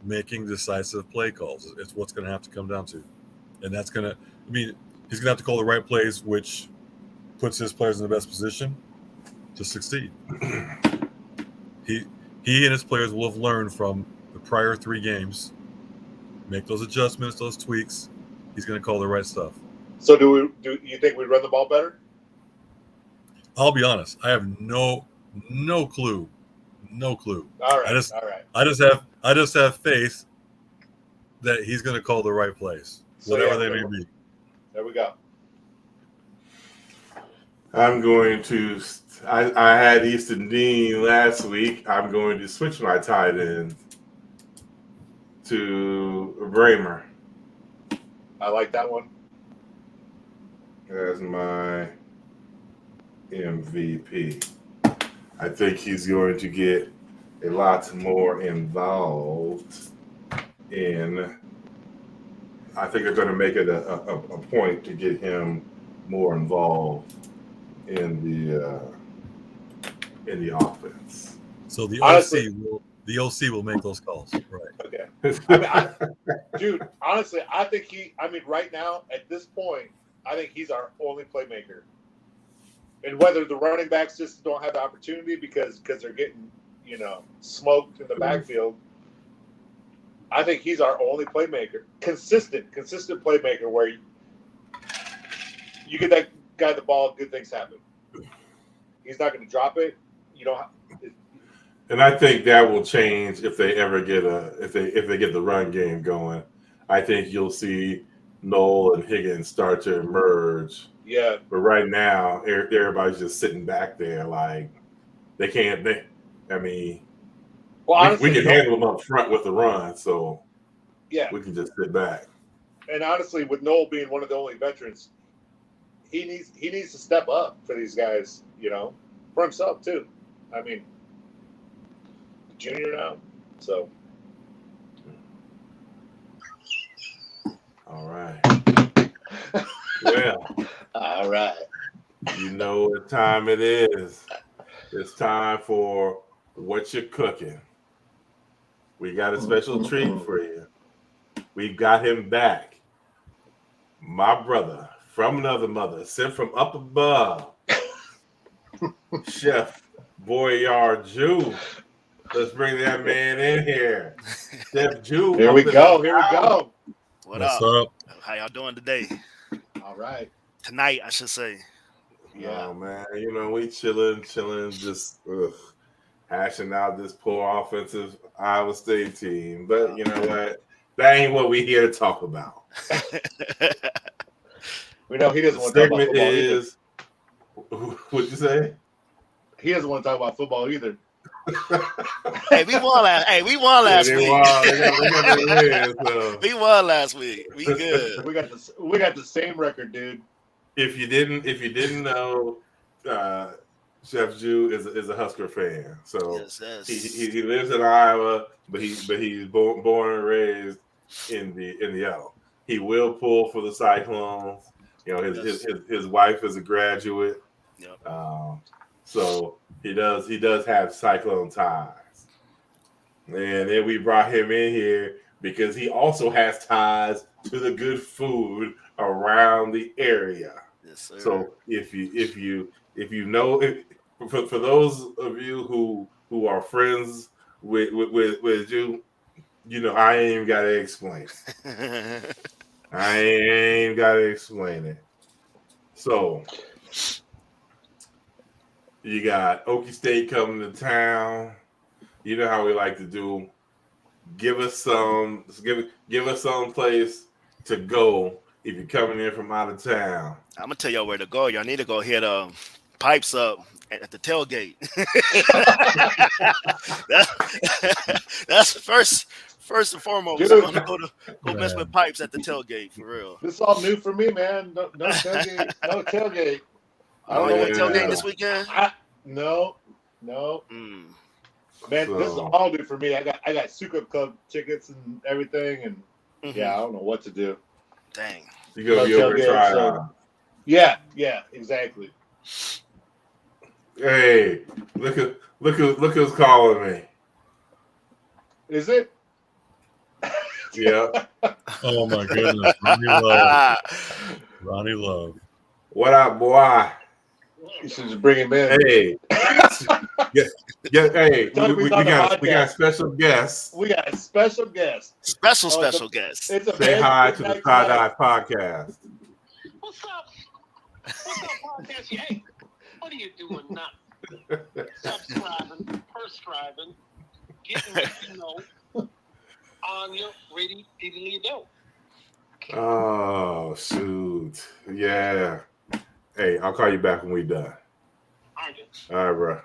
making decisive play calls. It's what's gonna have to come down to, and that's gonna. I mean, he's gonna have to call the right plays, which puts his players in the best position to succeed. He and his players will have learned from the prior 3 games. Make those adjustments, those tweaks. He's going to call the right stuff. So do you think we run the ball better? I'll be honest. I have no clue. No clue. All right. I just have faith that he's going to call the right plays, whatever they may be. There we go. I'm going to. I had Easton Dean last week. I'm going to switch my tight end to Bramer. I like that one. As my MVP. I think he's going to get a lot more involved in. I think they're going to make it a point to get him more involved in the offense. So the Honestly, OC will make those calls, right? Okay. Dude, honestly, I think right now at this point, I think he's our only playmaker. And whether the running backs just don't have the opportunity because they're getting, smoked in the backfield, I think he's our only playmaker. Consistent playmaker where you get that guy the ball, good things happen. He's not going to drop it. And I think that will change if they ever get if they get the run game going. I think you'll see Noel and Higgins start to emerge. Yeah. But right now, everybody's just sitting back there like they can't. Well, honestly, we can handle them up front with the run, so yeah, we can just sit back. And honestly, with Noel being one of the only veterans, he needs to step up for these guys, for himself too. I mean, junior now, so. All right. Well. All right. You know what time it is. It's time for Whatcha Cookin. We got a special treat for you. We've got him back. My brother from another mother, sent from up above. Chef Boyardee. Let's bring that man in here. Chef Jew. Here we go. What's up? How y'all doing today? All right. Tonight, I should say. Yeah, man. We chilling, just hashing out this poor offensive Iowa State team. But you know what? That ain't what we here to talk about. We know he doesn't want to talk about football either. What'd you say? He doesn't want to talk about football either. Hey, we won last week. We won last week. We good. We got the same record, dude. If you didn't know, Chef Jew is a Husker fan. So yes. He lives in Iowa, but he's born and raised in the L. He will pull for the Cyclones. You know, his wife is a graduate. Yep. So he does have Cyclone ties. And then we brought him in here because he also has ties to the good food around the area. Yes, sir. So if you know, for those of you who are friends with you, you know, I ain't even gotta explain it. I ain't gotta explain it. So you got Okie State coming to town. You know how we like to do. Give us some place to go if you're coming in from out of town. I'm gonna tell y'all where to go. Y'all need to go hit Pipes up at the tailgate. That's first and foremost. Dude. I'm gonna go mess with Pipes at the tailgate for real. This is all new for me, man. No tailgate. No tailgate. I don't know what what tailgate this weekend. No. Man, this is all new for me. I got Super Club tickets and everything, and yeah, I don't know what to do. Dang. You go be over and try it out. Yeah, exactly. Hey, look who's calling me. Is it? Yeah. Oh my goodness, Ronnie Love. Ronnie Love. What up, boy? You should just bring him in. Hey. Hey, we got special guests. We got a special guest. Special guest. Say hi to the Tie-Dye Podcast. What's up? Podcast? Hey, what are you doing now? Subscribing, prescribing, getting what you know on your ready, diddly do. Oh, shoot. Yeah. Hey, I'll call you back when we done. All right, bro.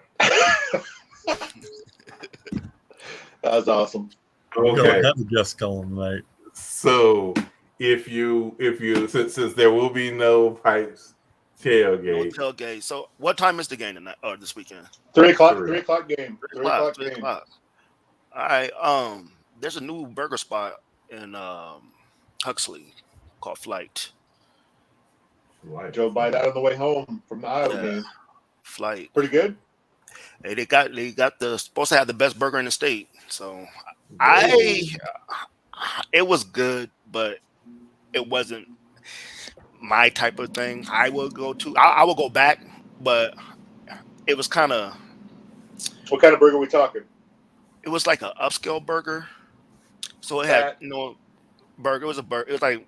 That was awesome. Okay. Have a guest calling tonight. So if you since there will be no Pipes tailgate. No tailgate. So what time is the game tonight or this weekend? 3 o'clock. 3 o'clock game. 3 o'clock. 3 o'clock. All right. There's a new burger spot in Huxley called Flight. Drove by that on the way home from the Iowa game. Flight. Pretty good. Hey, they got supposed to have the best burger in the state. So it was good, but it wasn't my type of thing. I will go back, but it was kind of. What kind of burger are we talking? It was like an upscale burger. So it had burger. It was a burger. It was like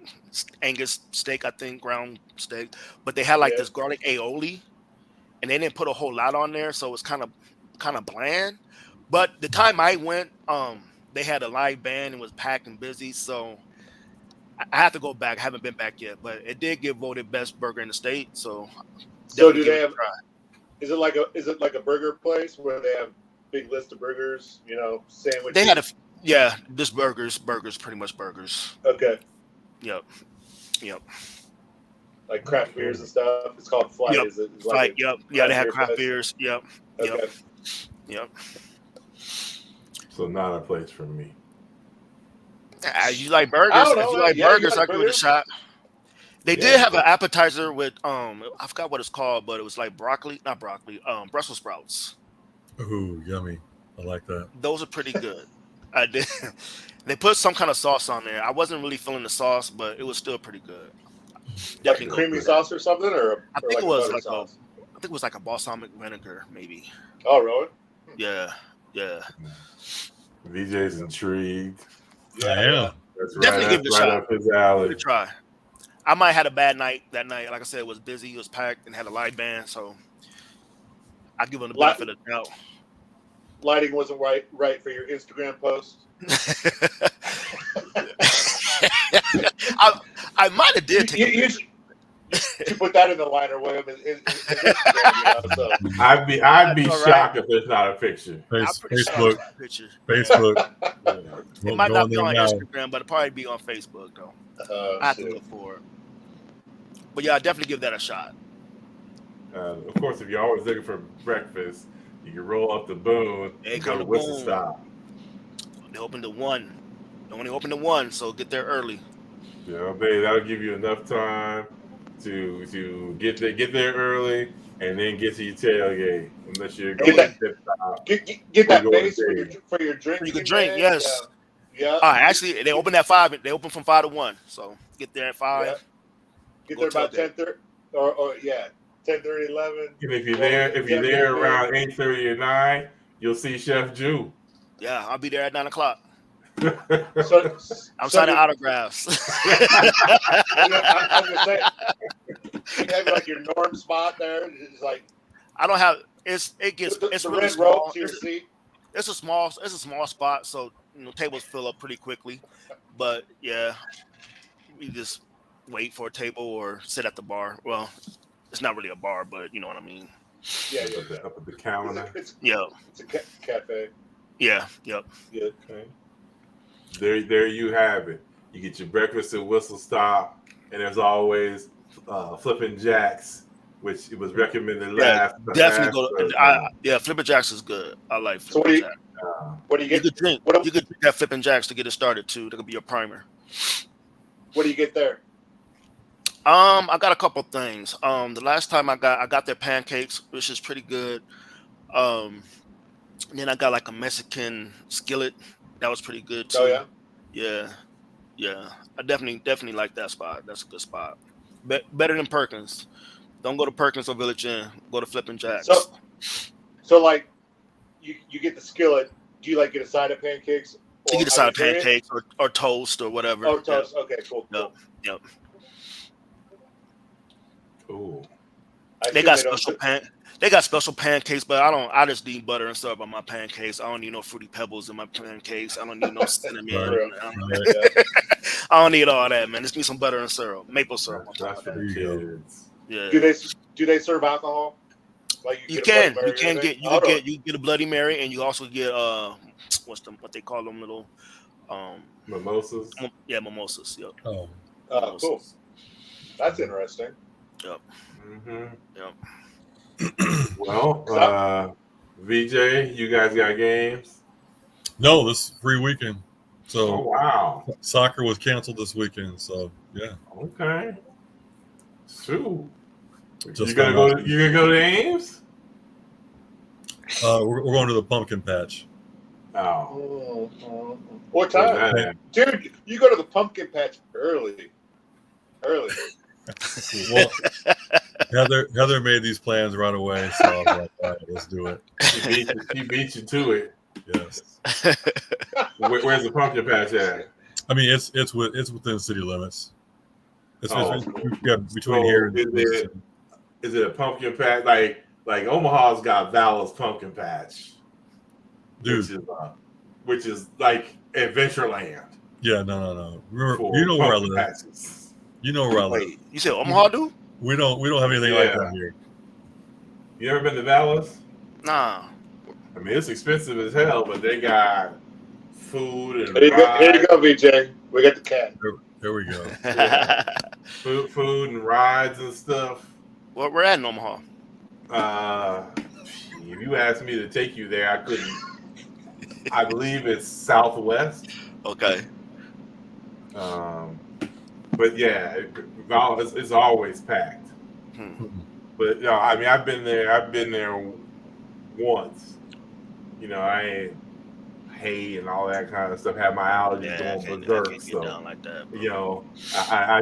Angus steak, I think, ground steak. But they had like this garlic aioli, and they didn't put a whole lot on there, so it was kind of bland. But the time I went, they had a live band and was packed and busy, so I have to go back. I haven't been back yet, but it did get voted best burger in the state. So do they have? Is it like a burger place where they have big list of burgers? You know, sandwiches. They had just burgers, pretty much burgers. Okay. Yep. Like craft beers and stuff. It's called Flight. Yep. Is it? Flight. Yep. Yeah, they had craft beers. Yep. Okay. Yep. So not a place for me. You like burgers? If you like burgers, I give it a shot. They did have an appetizer with I forgot what it's called, but it was like Brussels sprouts. Ooh, yummy. I like that. Those are pretty good. I did. They put some kind of sauce on there. I wasn't really feeling the sauce, but it was still pretty good. Like a creamy sauce or something, I think it was like a balsamic vinegar, maybe. Oh, really? Yeah. VJ's intrigued. Yeah. That's definitely give it a shot. Up his alley. Give it a try. I might have had a bad night that night. Like I said, it was busy, it was packed, and had a live band, so I give them the benefit of the doubt. Lighting wasn't right for your Instagram post. I might have did. You put that in the liner with him. So. I'd be shocked if there's not a picture. Facebook. It might not be on Instagram, but it'll probably be on Facebook though. I have to look for it. But yeah, I definitely give that a shot. Of course, if you're always looking for breakfast, you can roll up the Boone and go to Whatcha Stop. They opened at 1. They only opened at 1, so get there early. Yeah, baby, that'll give you enough time to get there early and then get to your tailgate unless you're Get going that, to tip top get or that going base for your You drinking. can drink, Man. yes. Yeah. Actually, they open at 5. They open from 5 to 1. So get there at 5. Yeah. Get Go there about tailgate. 10:30 or 10:30, 11. and if you're there around 8:30 or 9, you'll see Chef Jew. Yeah, I'll be there at 9 o'clock. So I'm signing autographs. I was gonna say, you have like your norm spot there. It's like I don't have. It's the really red small. rope to your seat. It's a small spot, so tables fill up pretty quickly. But yeah, we just wait for a table or sit at the bar. Well, it's not really a bar, but you know what I mean. Yeah, Up at the counter. It's a cafe. Yeah, yep. Yeah. Okay. There you have it. You get your breakfast at Whistle Stop, and there's always Flippin' Jacks, which it was recommended last. Definitely go. Flippin' Jacks is good. I like Flippin' Jacks. What do you get? You could drink that Flippin' Jacks to get it started too. That could be your primer. What do you get there? I got a couple things. The last time I got their pancakes, which is pretty good. Then I got like a Mexican skillet. That was pretty good too. Oh yeah. Yeah. I definitely like that spot. That's a good spot. Better than Perkins. Don't go to Perkins or Village Inn. Go to Flippin' Jacks. So like, you get the skillet. Do you like get a side of pancakes? You get a side of pancakes or toast or whatever. Oh, toast. Okay, cool. Yep. Ooh. They got special pancakes, but I just need butter and syrup on my pancakes. I don't need no fruity pebbles in my pancakes. I don't need no cinnamon. I don't need all that, man. Just need some butter and syrup, maple syrup. That's for the kids. Yeah. Do they serve alcohol? Like you get a Bloody Mary, and you also get what they call them little mimosas. Yeah, mimosas. Yep. Oh, cool. That's interesting. Yep. Mm-hmm. Yep. Well, VJ, you guys got games? No, this is free weekend. So wow, soccer was canceled this weekend. So yeah. Okay. Shoot. Just you gonna go to Ames? We're going to the pumpkin patch. Oh. What time? Dude, you go to the pumpkin patch early. Well, Heather made these plans right away, so I was like, all right, let's do it. She beat you to it. Yes. Where's the pumpkin patch at? I mean, it's within city limits. It's between so here and is it a pumpkin patch like Omaha's got Valor's pumpkin patch, dude, which is like Adventureland. Yeah, no. Remember, you know where I live. Patches. You know where I live. Wait, you said Omaha, dude? We don't have anything like that here. You ever been to Valor's? Nah. I mean, it's expensive as hell, but they got food and here you go, VJ. We got the cat. There we go. Yeah. food and rides and stuff. Well, we're at in Omaha. If you asked me to take you there, I couldn't. I believe it's southwest. Okay. But yeah, it's always packed. But I mean, I've been there once. I ain't hay and all that kind of stuff. Have my allergies going berserk. So like that, I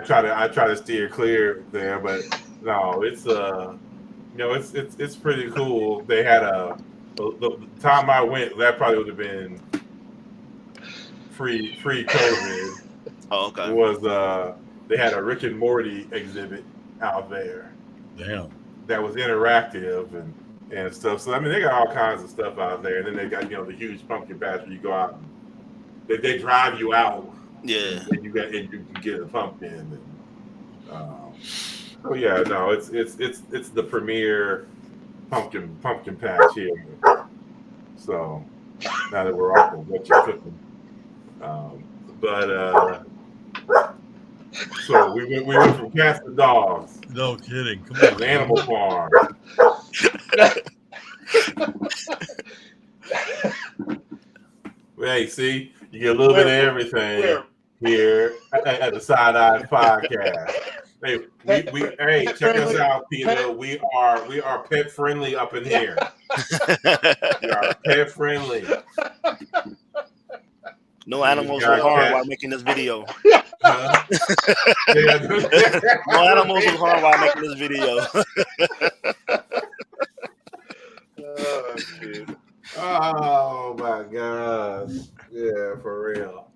try to steer clear there. But no, it's it's pretty cool. They had the time I went, that probably would have been pre-COVID. Oh, okay. It was they had a Rick and Morty exhibit out there. Damn. That was interactive and stuff. So I mean, they got all kinds of stuff out there. And then they got the huge pumpkin patch where you go out and they drive you out. Yeah. And you can get a pumpkin. Oh yeah, no, it's the premier pumpkin patch here. So now that we're off of Whatcha cooking, so we went from cats to dogs. No kidding. Come on, Animal Farm. Hey, see, you get a little bit of everything here at the Side Eyes Podcast. Hey, Pet we hey, pet check us friendly. out, Peter. Pet- We are pet friendly up in here. We are pet friendly. No animals got were harmed cat. while making this video. Huh? Yeah. No animals were harmed while making this video. Oh, dude. Oh my gosh. Yeah, for real.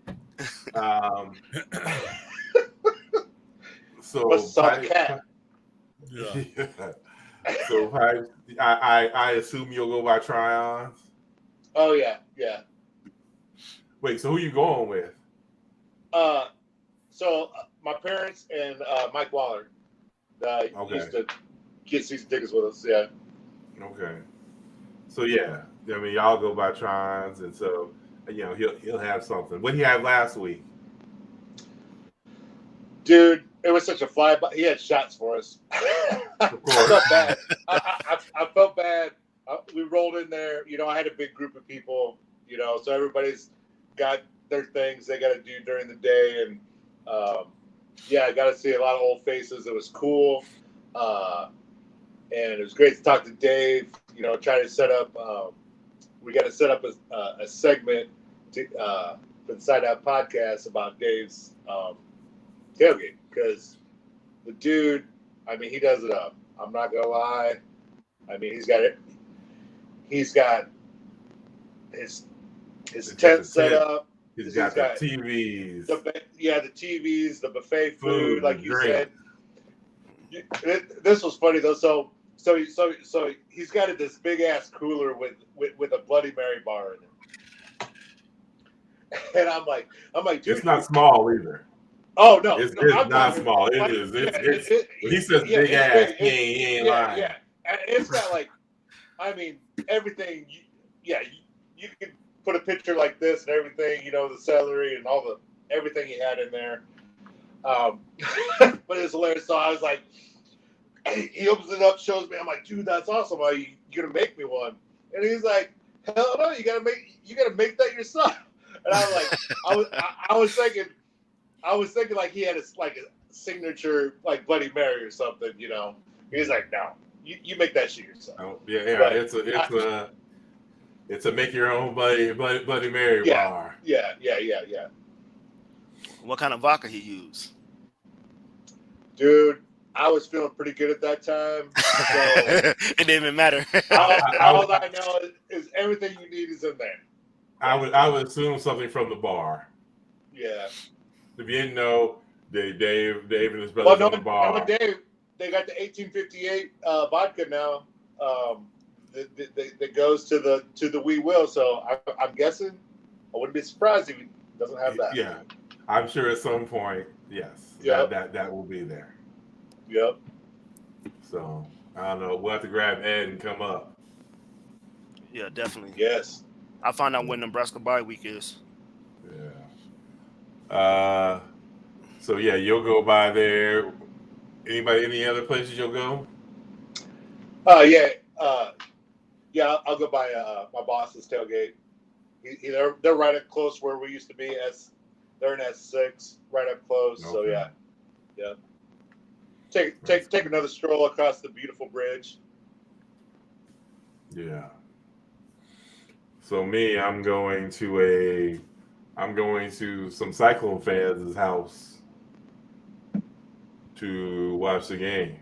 So Must saw the Pipe, cat. Yeah. so Pipe, I assume you'll go by Try-Ons. Oh yeah, yeah. Wait, so who you going with? So my parents and Mike Waller used to get season tickets with us. Yeah. Okay. So yeah, I mean y'all go by Try-Ons, and so he'll have something. What he had last week? Dude, it was such a flyby. He had shots for us. Of course. I felt bad. I felt bad. We rolled in there. I had a big group of people. So everybody's got their things they got to do during the day, and I got to see a lot of old faces. It was cool, and it was great to talk to Dave. Trying to set up. We got to set up a segment for the Side Out podcast about Dave's tailgate, because the dude, I mean, he does it up. I'm not gonna lie. I mean, he's got it. He's got his tent set up. He's got the TVs. The TVs, the buffet food, like you drink. said. This was funny though. So he's got this big ass cooler with a Bloody Mary bar in it, and I'm like, dude, It's not small either. Oh no, it's I'm not talking, small. It like, is. When he says big ass. Big. He ain't lying. Yeah, and it's got everything. You could put a picture like this and everything. The celery and all everything he had in there. But it's hilarious. So I was like, he opens it up, shows me. I'm like, dude, that's awesome. Are you gonna make me one? And he's like, hell no, you gotta make that yourself. And I was like, I was thinking like he had a signature like Bloody Mary or something, He's like, no, you make that shit yourself. Oh, yeah. But it's a make your own Bloody Mary bar. Yeah. What kind of vodka he used? Dude, I was feeling pretty good at that time. So it didn't even matter. all I know is everything you need is in there. I would assume something from the bar. Yeah. If you didn't know, Dave and his brothers on the bar. No, Dave, they got the 1858 vodka now. That goes to the We Will. So I'm guessing I wouldn't be surprised if he doesn't have that. Yeah, I'm sure at some point, yes, that will be there. Yep. So I don't know. We'll have to grab Ed and come up. Yeah, definitely. Yes. I'll find out when Nebraska bye week is. Yeah. So yeah, you'll go by there. Any other places you'll go? Yeah, I'll go by my boss's tailgate. They're right up close where we used to be. They're in S6, right up close. Okay. So yeah. Take another stroll across the beautiful bridge. Yeah. So me, I'm going to some Cyclone fans' house to watch the game.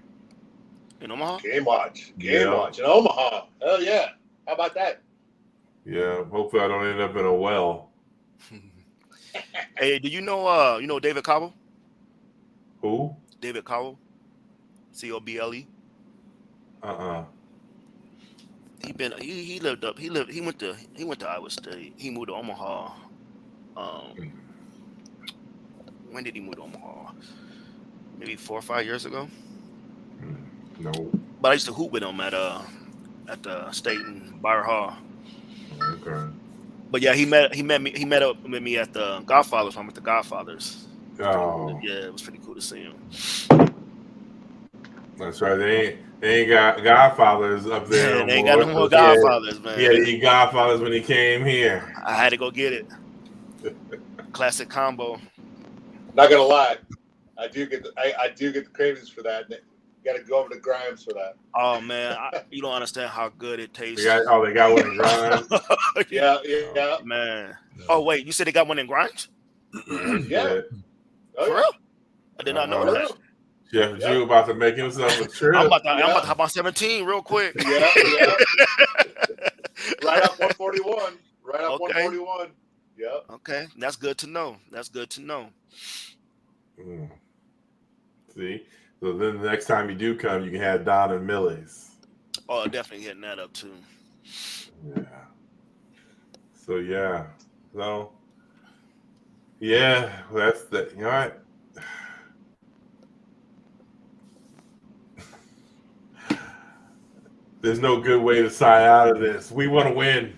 In Omaha? Game watch in Omaha. Oh yeah, how about that? Yeah, hopefully I don't end up in a well. Hey, do you know David Cobble? Who? David Cobble, Coble. He lived up. He went to Iowa State. He moved to Omaha. When did he move to Omaha? Maybe 4 or 5 years ago. No. But I used to hoop with him at the state in Byron Hall. Okay. But yeah, he met up with me at the Godfathers. I'm at the Godfathers. Oh. Yeah, it was pretty cool to see him. That's right. They ain't got Godfathers up there. Yeah, they ain't got no more Godfathers, man. He had to eat Godfathers when he came here. I had to go get it. Classic combo. Not gonna lie, I do get the cravings for that. Got to go over to Grimes for that. Oh man, you don't understand how good it tastes. They got one in Grimes. Yeah. Man. No. Oh wait, you said they got one in Grimes? Yeah. Oh, For yeah. real? I did not know For that. real. Chef Yeah. Drew about to make himself a trip. I'm about to hop on 17 real quick. Yeah. Right up 141. Right up Okay. 141. Yeah. Okay, that's good to know. That's good to know. Mm. See, so then the next time you do come, you can have Don and Millie's. Oh, definitely hitting that up too. Yeah. So yeah. So yeah, that's the you know what? There's no good way to sign out of this. We want to win.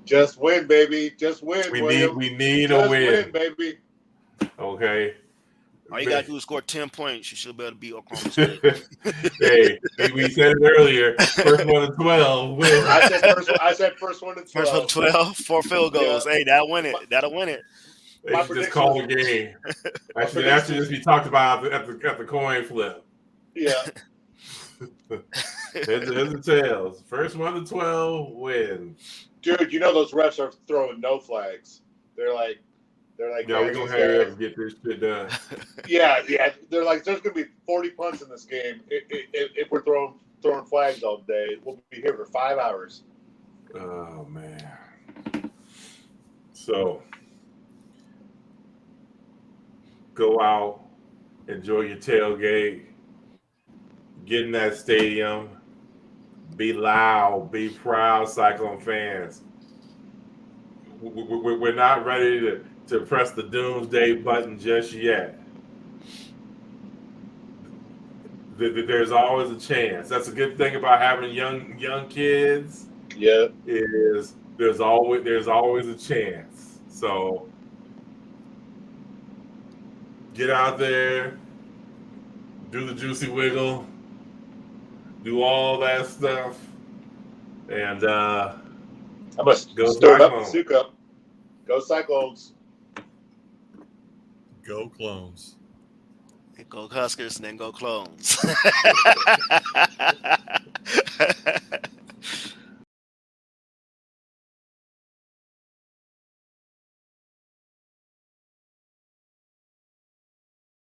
Just win, baby. Just win, William. We need Just a win. baby. Okay. All you gotta do is score 10 points. You should be able to beat Oklahoma State. Hey, we said it earlier. First one to 12 win. I said first one to 12. First one 12, 4 field goals. Yeah. Hey, that'll win it. That'll win it. They should just call the game. That should just be talked about at the coin flip. Yeah. Heads or tails. First one to 12 win. Dude, you know those refs are throwing no flags. They're like, yeah, we're gonna hurry up and get this shit done. Yeah. They're like, there's gonna be 40 punts in this game if we're throwing flags all day. We'll be here for 5 hours. Oh man. So go out, enjoy your tailgate, get in that stadium, be loud, be proud, Cyclone fans. We're not ready to press the doomsday button just yet. There's always a chance. That's a good thing about having young kids. Yeah. Is there's always a chance. So get out there, do the juicy wiggle, do all that stuff, and I must go stir it up and Cyclones. soak up. Go Cyclones. Go Clones. And go Huskers and then go Clones.